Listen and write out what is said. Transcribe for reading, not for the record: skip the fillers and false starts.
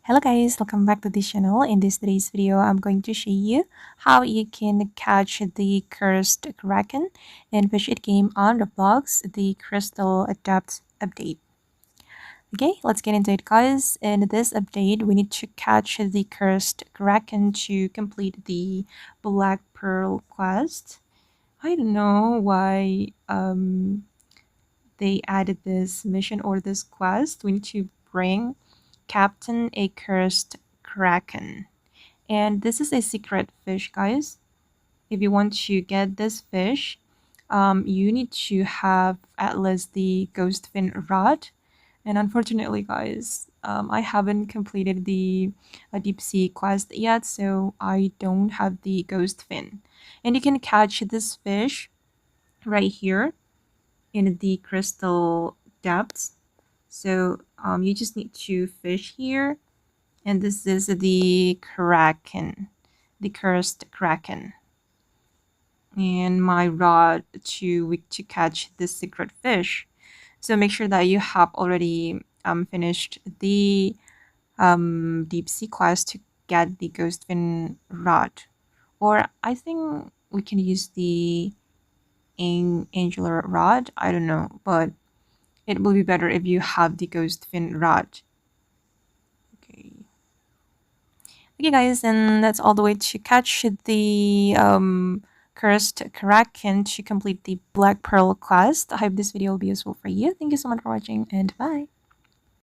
Hello guys, welcome back to this channel. In today's video, I'm going to show you how you can catch the Cursed Kraken in Fish It game on Roblox, the Crystal Adapt update. Okay, let's get into it guys. In this update, we need to catch the Cursed Kraken to complete the Black Pearl quest. I don't know why they added this mission or this quest. We need to bring Captain a Cursed Kraken. And this is a secret fish, guys. If you want to get this fish, you need to have at least the ghost fin rod. And unfortunately, guys, I haven't completed the deep sea quest yet, so I don't have the ghost fin. And you can catch this fish right here in the crystal depths. So you just need to fish here, and this is the Kraken, the Cursed Kraken. And my rod to catch this secret fish. So make sure that you have already finished the deep sea quest to get the ghost fin rod. Or I think we can use the angular rod. I don't know, but it will be better if you have the ghost fin rod. Okay. Okay, guys, and that's all the way to catch the Cursed Kraken to complete the Black Pearl quest. I hope this video will be useful for you. Thank you so much for watching, and bye.